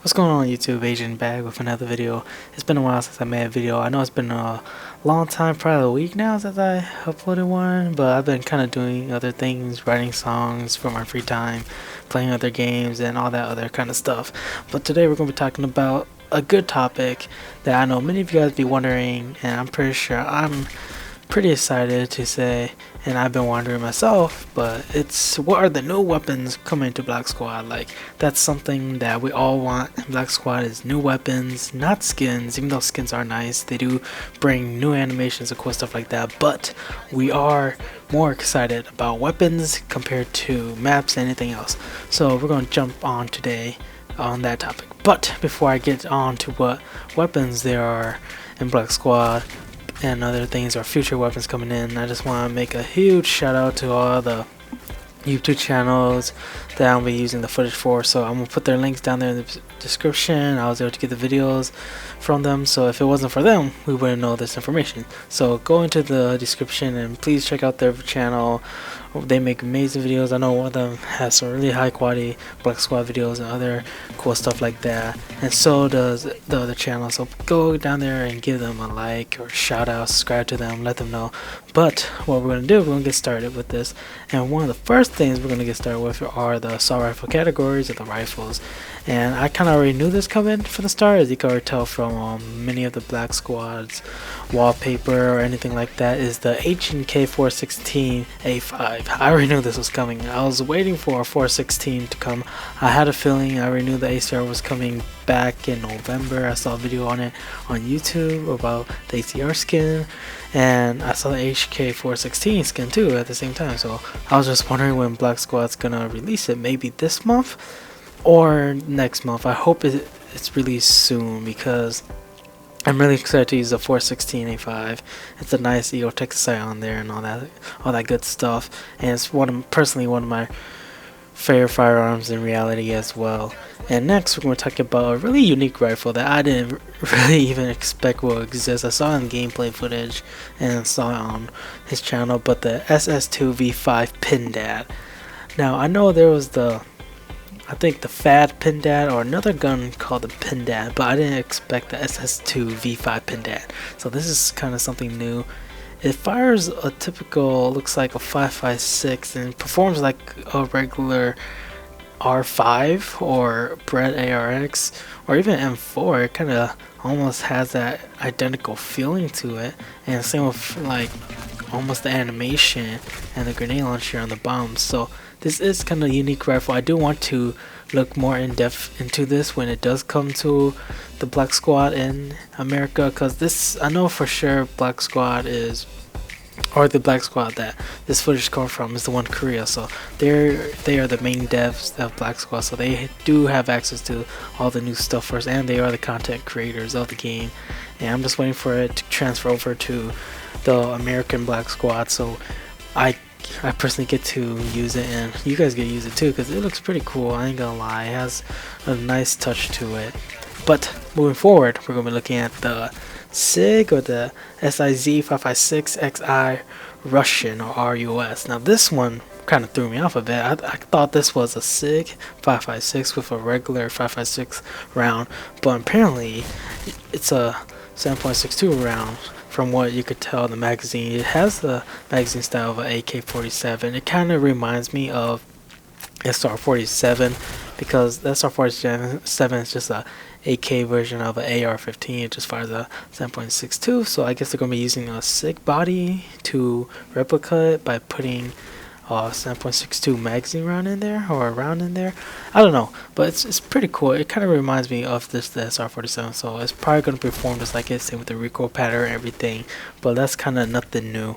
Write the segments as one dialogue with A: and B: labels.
A: What's going on YouTube? Asian back with another video. It's been a while since I made a video. I know it's been a long time, probably a week now since I uploaded one, but I've been kind of doing other things, writing songs for my free time, playing other games and all that other kind of stuff. But today we're going to be talking about a good topic that I know many of you guys be wondering, and I'm pretty sure I'm pretty excited to say, and I've been wondering myself, but it's what are the new weapons coming to Black Squad? Like, that's something that we all want in Black Squad, is new weapons, not skins. Even though skins are nice, they do bring new animations and cool stuff like that, but we are more excited about weapons compared to maps and anything else. So we're going to jump on today on that topic. But before I get on to what weapons there are in Black Squad and other things or future weapons coming in, I just want to make a huge shout out to all the YouTube channels that I'll be using the footage for. So I'm gonna put their links down there in the description. I was able to get the videos from them, so if it wasn't for them, we wouldn't know this information. So go into the description and please check out their channel. They make amazing videos. I know one of them has some really high quality Black Squad videos and other cool stuff like that, and so does the other channel. So go down there and give them a like or shout out, subscribe to them, let them know. But what we're going to do, we're going to get started with this, and one of the first things we're going to get started with are the assault rifle categories of the rifles. And I kind of already knew this coming from the start, as you can already tell from many of the Black Squad's wallpaper or anything like that, is the Hk416 A5. I already knew this was coming. I was waiting for a 416 to come. I had a feeling. I already knew the ACR was coming back in November. I saw a video on it on YouTube about the ACR skin, and I saw the Hk416 skin too at the same time. So I was just wondering when Black Squad's gonna release it, maybe this month or next month. I hope it's released soon, because I'm really excited to use the 416 A5. It's a nice Eagle Texas sight on there and all that good stuff, and it's personally one of my favorite firearms in reality as well. And next we're going to talk about a really unique rifle that I didn't really even expect will exist. I saw it in gameplay footage and saw it on his channel, but the SS2 V5 Pindad. Now I know there was I think the Fad Pindad or another gun called the Pindad, but I didn't expect the SS2 V5 Pindad. So this is kind of something new. It fires a typical, looks like a 5.56 and performs like a regular R5 or Brett ARX or even M4. It kind of almost has that identical feeling to it, and same with like almost the animation and the grenade launcher on the bombs. So this is kind of a unique rifle. I do want to look more in depth into this when it does come to the Black Squad in America, because this, I know for sure Black Squad is, or the Black Squad that this footage comes from, is the one in Korea. So they are the main devs of Black Squad, so they do have access to all the new stuff first, and they are the content creators of the game. And I'm just waiting for it to transfer over to the American Black Squad, so I personally get to use it, and you guys get to use it too, because it looks pretty cool. I ain't gonna lie, it has a nice touch to it. But moving forward, we're gonna be looking at the SIG, or the SIZ556XI Russian, or RUS. Now this one kind of threw me off a bit. I thought this was a SIG 556 with a regular 556 round, but apparently it's a 7.62 round. From what you could tell in the magazine, it has the magazine style of an AK-47. It kind of reminds me of SR-47, because the SR-47 is just a AK version of an AR-15. It just fires a 7.62. So I guess they're going to be using a SIG body to replicate it by putting a 7.62 magazine round in there, or a round in there. I don't know, but it's pretty cool. It kind of reminds me of the SR-47, so it's probably going to perform just like it, same with the recoil pattern and everything, but that's kind of nothing new.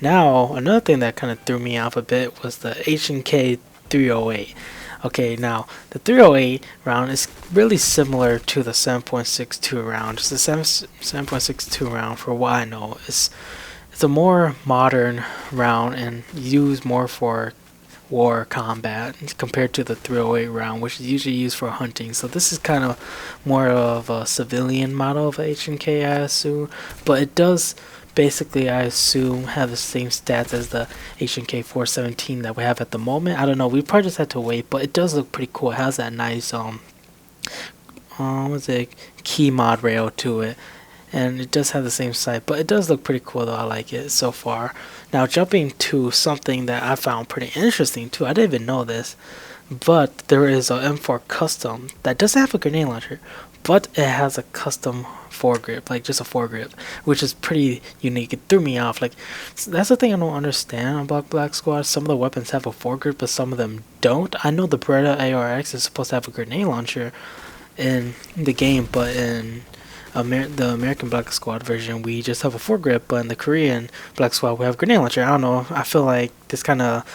A: Now another thing that kind of threw me off a bit was the Hk416 Okay, now the 308 round is really similar to the 7.62 round. Just the 7.62 round, for what I know, it's a more modern round and used more for war combat compared to the 308 round, which is usually used for hunting. So this is kind of more of a civilian model of H&K, I assume, but it does basically, I assume, have the same stats as the Hk417 that we have at the moment. I don't know, we probably just had to wait, but it does look pretty cool. It has that nice what's it, key mod rail to it, and it does have the same sight, but it does look pretty cool though. I like it so far. Now jumping to something that I found pretty interesting too. I didn't even know this, but there is a M4 Custom that doesn't have a grenade launcher, but it has a custom foregrip, like just a foregrip, which is pretty unique. It threw me off. Like, that's the thing I don't understand about Black Squad. Some of the weapons have a foregrip, but some of them don't. I know the Beretta ARX is supposed to have a grenade launcher in the game, but in the American Black Squad version, we just have a foregrip, but in the Korean Black Squad, we have a grenade launcher. I don't know. I feel like this kind of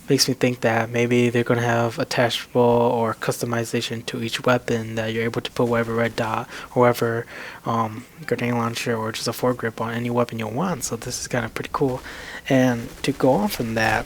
A: makes me think that maybe they're going to have attachable or customization to each weapon, that you're able to put whatever red dot or whatever grenade launcher or just a foregrip on any weapon you want. So this is kind of pretty cool. And to go on from that,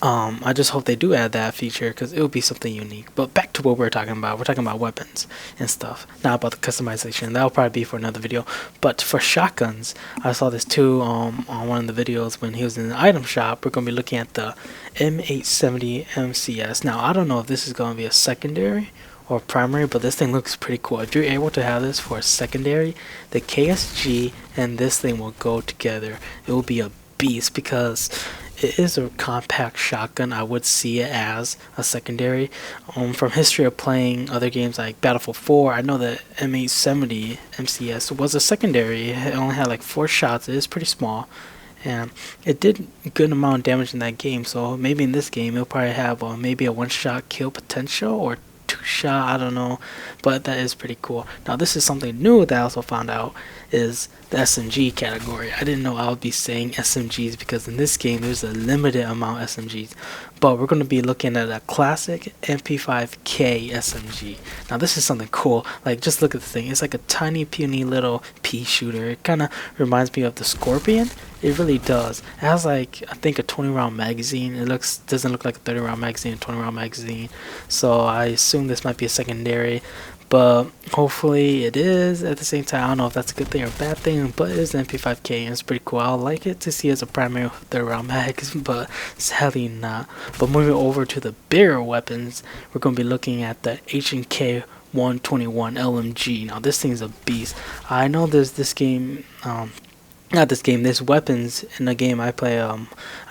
A: I just hope they do add that feature, because it would be something unique. But back to what we're talking about. We're talking about weapons and stuff, not about the customization. That'll probably be for another video. But for shotguns, I saw this too on one of the videos when he was in the item shop. We're going to be looking at the M870 MCS. Now, I don't know if this is going to be a secondary or primary, but this thing looks pretty cool. If you're able to have this for a secondary, the KSG and this thing will go together. It will be a beast, because it is a compact shotgun. I would see it as a secondary. From history of playing other games like Battlefield 4, I know that M870 MCS was a secondary. It only had like 4 shots. It is pretty small, and it did a good amount of damage in that game. So maybe in this game it'll probably have maybe a 1-shot kill potential, or 2-shot, I don't know, but that is pretty cool. Now this is something new that I also found out, is the SMG category. I didn't know I would be saying SMGs, because in this game there's a limited amount of SMGs, but we're going to be looking at a classic Mp5k Smg. Now this is something cool. Like, just look at the thing. It's like a tiny puny little pea shooter. It kind of reminds me of the Scorpion. It really does. It has like, I think, a 20-round magazine. It doesn't look like a 30-round magazine, a 20-round magazine. So I assume this might be a secondary, but hopefully it is. At the same time, I don't know if that's a good thing or a bad thing, but it is an Mp5k and it's pretty cool. I would like it to see as a primary 30-round mag, but sadly not. But moving over to the bigger weapons, we're going to be looking at the Hk416 LMG. Now this thing's a beast. I know there's this game, there's weapons in the game I play. I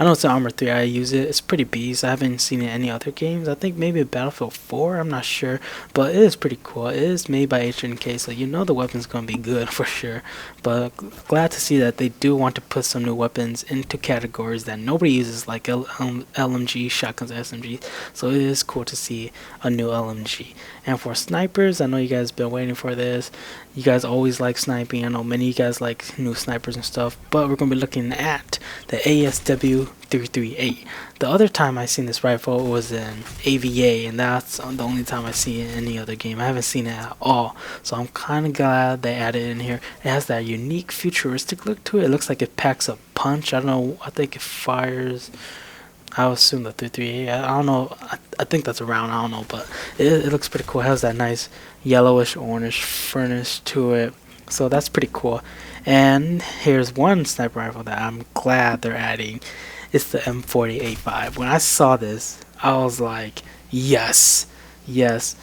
A: know it's an Armor 3. I use it. It's pretty beast. I haven't seen it in any other games. I think maybe Battlefield 4. I'm not sure, but it is pretty cool. It is made by Hk, so you know the weapon's gonna be good for sure. But glad to see that they do want to put some new weapons into categories that nobody uses, like LMG, shotguns, SMGs. So it is cool to see a new LMG. And for snipers, I know you guys been waiting for this. You guys always like sniping. I know many of you guys like new snipers and stuff, but we're going to be looking at the ASW338. The other time I seen this rifle was in AVA, and that's the only time I see it in any other game. I haven't seen it at all, so I'm kind of glad they added it in here. It has that unique futuristic look to it. It looks like it packs a punch. I don't know, I think it fires, I would assume the 338. I don't know. I think that's a round. I don't know, but it looks pretty cool. It has that nice yellowish orange furnish to it, so that's pretty cool. And here's one sniper rifle that I'm glad they're adding. It's the M40A5. When I saw this, I was like, yes, yes,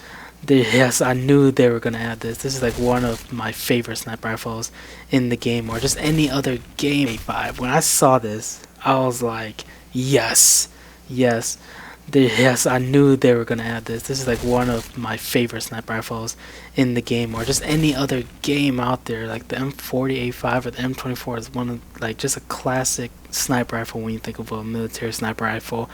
A: yes. I knew they were gonna add this. This is like one of my favorite sniper rifles in the game, or just any other game. A5. When I saw this, I was like, yes, yes, yes. I knew they were gonna add this. This is like one of my favorite sniper rifles in the game, or just any other game out there. Like the M40A5 or the M24 is one of, like, just a classic sniper rifle when you think of a military sniper rifle.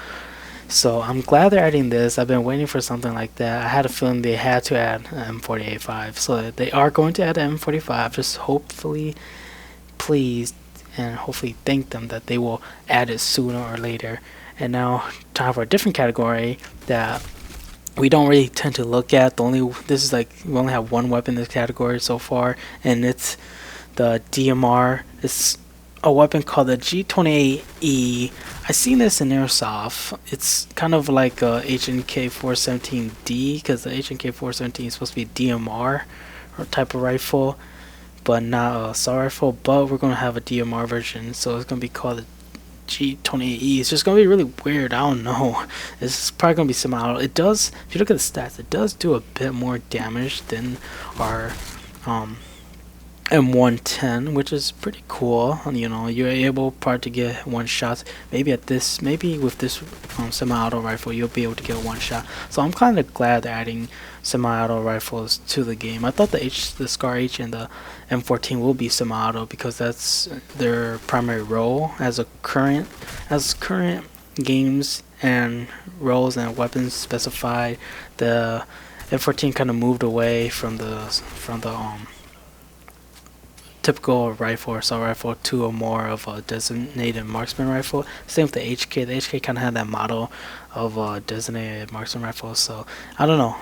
A: So I'm glad they're adding this. I've been waiting for something like that. I had a feeling they had to add M40A5, so they are going to add M45. Just hopefully, please, and hopefully thank them that they will add it sooner or later. And now time for a different category that we don't really tend to look at. This is like, we only have one weapon in this category so far, and it's the DMR. It's a weapon called the G28E. I seen this in Airsoft. It's kind of like a Hk417D, because the Hk417 is supposed to be DMR or type of rifle, but not a assault rifle. But we're gonna have a DMR version, so it's gonna be called the G28E. It's just gonna be really weird. I don't know. It's probably gonna be semi-auto. It does, if you look at the stats, it does do a bit more damage than our M110, which is pretty cool. You know, you're able probably to get one shot. Maybe with this semi-auto rifle, you'll be able to get one shot. So I'm kind of glad they're adding semi-auto rifles to the game. I thought the Scar H and the M14 will be semi-auto because that's their primary role as current games and roles and weapons specify. The M14 kind of moved away from the typical rifle or assault rifle to a more of a designated marksman rifle. Same with the HK. The HK kind of had that model of a designated marksman rifle. So I don't know.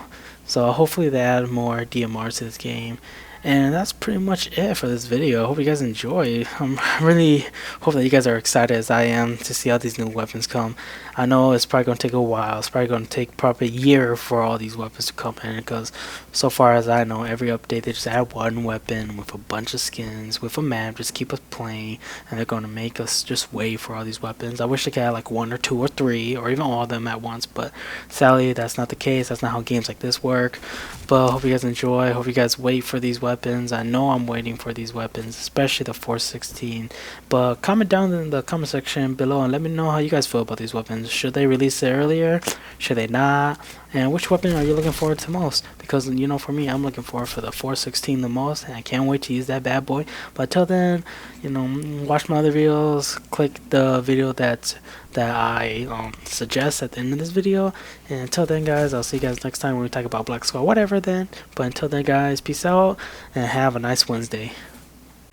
A: So hopefully they add more DMRs to this game. And that's pretty much it for this video. I hope you guys enjoy. I really hope that you guys are excited as I am to see how these new weapons come. I know it's probably going to take a while. It's probably going to take probably a year for all these weapons to come in, because so far as I know, every update they just add one weapon with a bunch of skins, with a map, just keep us playing, and they're going to make us just wait for all these weapons. I wish they could add like 1 or 2 or 3 or even all of them at once, but sadly that's not the case. That's not how games like this work. But I hope you guys enjoy. I hope you guys wait for these weapons. I know I'm waiting for these weapons, especially the 416. But comment down in the comment section below and let me know how you guys feel about these weapons. Should they release it earlier? Should they not? And which weapon are you looking forward to most? Because, you know, for me, I'm looking forward for the 416 the most, and I can't wait to use that bad boy. But until then, you know, watch my other videos. Click the video that I suggest at the end of this video. And until then, guys, I'll see you guys next time when we talk about Black Squad, whatever then. But until then, guys, peace out and have a nice Wednesday.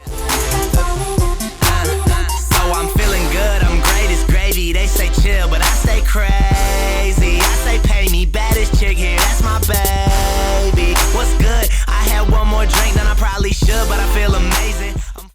B: So I'm feeling good, I'm great, it's gravy. They say chill, but I stay crazy.